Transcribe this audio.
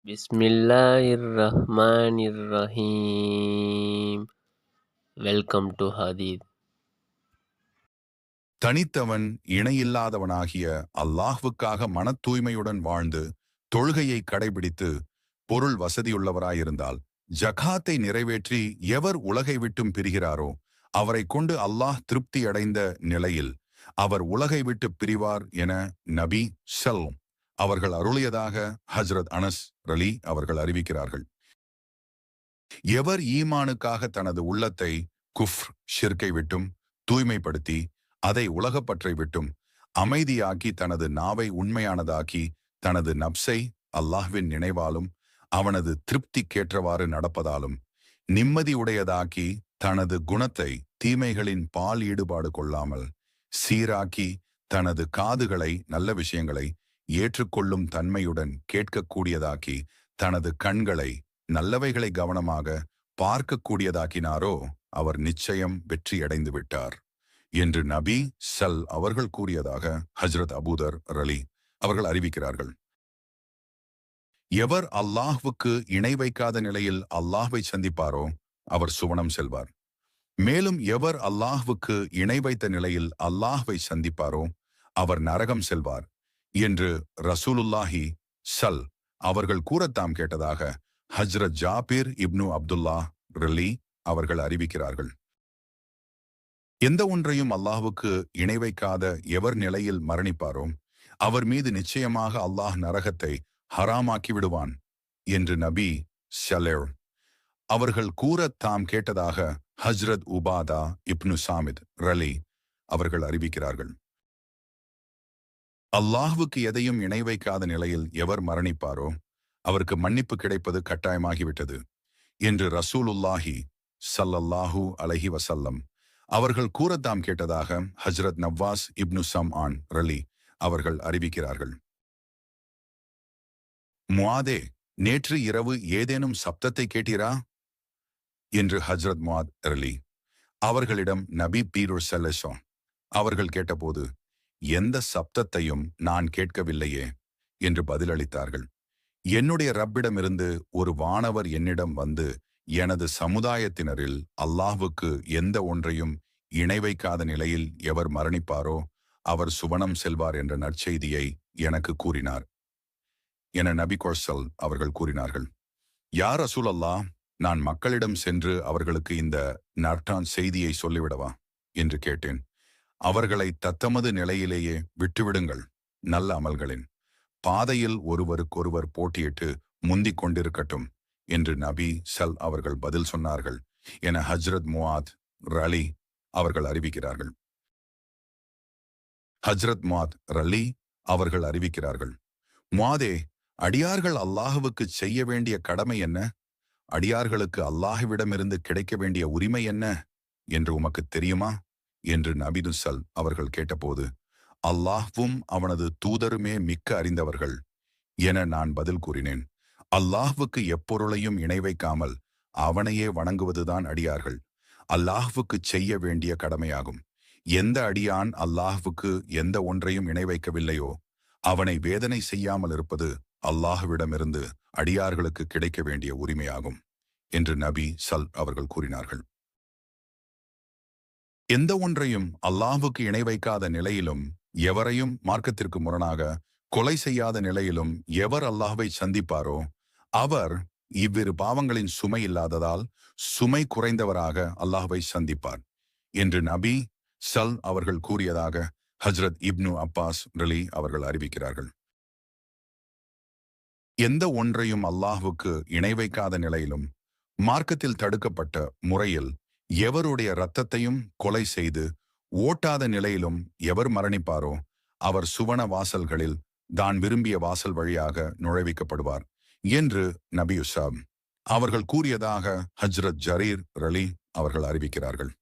பிஸ்மில்லாஹிர்ரஹ்மானிர்ரஹீம். Welcome to ஹதீத். தனித்தவன் இணையில்லாதவனாகிய அல்லாஹ்வுக்காக மன தூய்மையுடன் வாழ்ந்து தொழுகையை கடைபிடித்து பொருள் வசதியுள்ளவராயிருந்தால் ஜகாத்தை நிறைவேற்றி எவர் உலகை விட்டும் பிரிகிறாரோ அவரை கொண்டு அல்லாஹ் திருப்தி அடைந்த நிலையில் அவர் உலகை விட்டு பிரிவார் என நபி ஸல்லல்லாஹு அவர்கள் அருளியதாக ஹஜ்ரத் அனஸ் ரலி அவர்கள் அறிவிக்கிறார்கள். எவர் ஈமானுக்காக தனது உள்ளத்தை குஃப்ர் ஷிர்கை விட்டும் தூய்மைப்படுத்தி அதை உலகப்பற்றை விட்டும் அமைதியாக்கி தனது நாவை உண்மையானதாக்கி தனது நப்சை அல்லாஹ்வின் நினைவாலும் அவனது திருப்திக்கேற்றவாறு நடப்பதாலும் நிம்மதியுடையதாக்கி தனது குணத்தை தீமைகளின் பால் ஈடுபாடு கொள்ளாமல் சீராக்கி தனது காதுகளை நல்ல விஷயங்களை ஏற்றுக்கொள்ளும் தன்மையுடன் கேட்கக்கூடியதாக்கி தனது கண்களை நல்லவைகளை கவனமாக பார்க்கக்கூடியதாக்கினாரோ அவர் நிச்சயம் வெற்றியடைந்து விட்டார் என்று நபி அவர்கள் கூறியதாக ஹஜ்ரத் அபூதர் ரலி அவர்கள் அறிவிக்கிறார்கள். எவர் அல்லாஹ்வுக்கு இணை வைக்காத நிலையில் அல்லாஹ்வை சந்திப்பாரோ அவர் சுவனம் செல்வார். மேலும் எவர் அல்லாஹ்வுக்கு இணை வைத்த நிலையில் அல்லாஹ்வை சந்திப்பாரோ அவர் நரகம் செல்வார் என்று ரசூலுல்லாஹி அவர்கள் கூறத்தாம் கேட்டதாக ஹஜ்ரத் ஜாபிர் இப்னு அப்துல்லா ரலி அவர்கள் அறிவிக்கிறார்கள். எந்த ஒன்றையும் அல்லாஹ்வுக்கு இணை வைக்காத எவர் நிலையில் மரணிப்பாரோ அவர் மீது நிச்சயமாக அல்லாஹ் நரகத்தை ஹராமாக்கி விடுவான் என்று நபி ஸல்லல்லாஹு அவர்கள் கூறத் தாம் கேட்டதாக ஹஜ்ரத் உபாதா இப்னு சாமித் ரலி அவர்கள் அறிவிக்கிறார்கள். அல்லாஹ்வுக்கு எதையும் இணை வைக்காத நிலையில் எவர் மரணிப்பாரோ அவருக்கு மன்னிப்பு கிடைப்பது கட்டாயமாகிவிட்டது என்று ரசூலுல்லாஹி ஸல்லல்லாஹு அலைஹி வஸல்லம் அவர்கள் கூறத்தாம் கேட்டதாக ஹஜ்ரத் நவாஸ் இப்னு சம்ஆன் ரலி அவர்கள் அறிவிக்கிறார்கள். முஆதே, நேற்று இரவு ஏதேனும் சப்தத்தை கேட்டீரா என்று ஹஜ்ரத் முஆத் ரலி அவர்களிடம் நபி ஸல்லல்லாஹு அவர்கள் கேட்டபோது எந்த சப்தத்தையும் நான் கேட்கவில்லையே என்று பதிலளித்தார்கள். என்னுடைய ரப்பிடமிருந்து ஒரு வானவர் என்னிடம் வந்து எனது சமுதாயத்தினரில் அல்லாஹ்வுக்கு எந்த ஒன்றையும் இணை வைக்காத நிலையில் எவர் மரணிப்பாரோ அவர் சுவனம் செல்வார் என்ற நற்செய்தியை எனக்கு கூறினார் என நபி அவர்கள் கூறினார்கள். யா ரசூலல்லாஹ், நான் மக்களிடம் சென்று அவர்களுக்கு இந்த நற்றான் செய்தியை சொல்லிவிடவா என்று கேட்டேன். அவர்களை தத்தமது நிலையிலேயே விட்டுவிடுங்கள். நல்ல அமல்களின் பாதையில் ஒருவருக்கொருவர் போட்டியிட்டு முந்திக் கொண்டிருக்கட்டும் என்று நபி அவர்கள் பதில் சொன்னார்கள் என ஹஜ்ரத் முஆத் ரலி அவர்கள் அறிவிக்கிறார்கள். ஹஜ்ரத் முஆத் ரலி அவர்கள் அறிவிக்கிறார்கள். முஆதே, அடியார்கள் அல்லாஹ்வுக்கு செய்ய வேண்டிய கடமை என்ன? அடியார்களுக்கு அல்லாஹ்விடமிருந்து கிடைக்க வேண்டிய உரிமை என்ன என்று உமக்கு தெரியுமா என்று நபி அவர்கள் கேட்டபோது, அல்லாஹ்வும் அவனது தூதருமே மிக்க அறிந்தவர்கள் என நான் பதில் கூறினேன். அல்லாஹ்வுக்கு எப்பொருளையும் இணை வைக்காமல் அவனையே வணங்குவதுதான் அடியார்கள் அல்லாஹ்வுக்கு செய்ய வேண்டிய கடமையாகும். எந்த அடியான் அல்லாஹ்வுக்கு எந்த ஒன்றையும் இணை வைக்கவில்லையோ அவனை வேதனை செய்யாமல் இருப்பது அல்லாஹ்விடமிருந்து அடியார்களுக்கு கிடைக்க வேண்டிய உரிமையாகும் என்று நபி அவர்கள் கூறினார்கள். எந்த ஒன்றையும் அல்லாஹ்வுக்கு இணை வைக்காத நிலையிலும் எவரையும் மார்க்கத்திற்கு முரணாக கொலை செய்யாத நிலையிலும் எவர் அல்லாஹ்வை சந்திப்பாரோ அவர் இவ்விரு பாவங்களின் சுமை இல்லாததால் சுமை குறைந்தவராக அல்லாஹ்வை சந்திப்பார் என்று நபி அவர்கள் கூறியதாக ஹஜ்ரத் இப்னு அப்பாஸ் ரலி அவர்கள் அறிவிக்கிறார்கள். எந்த ஒன்றையும் அல்லாஹ்வுக்கு இணை வைக்காத நிலையிலும் மார்க்கத்தில் தடுக்கப்பட்ட முறையில் எவருடைய இரத்தத்தையும் கொலை செய்து ஓட்டாத நிலையிலும் எவர் மரணிப்பாரோ அவர் சுவன வாசல்களில் தான் விரும்பிய வாசல் வழியாக நுழைவிக்கப்படுவார் என்று நபி அவர்கள் கூறியதாக ஹஜ்ரத் ஜரீர் ரலி அவர்கள் அறிவிக்கிறார்கள்.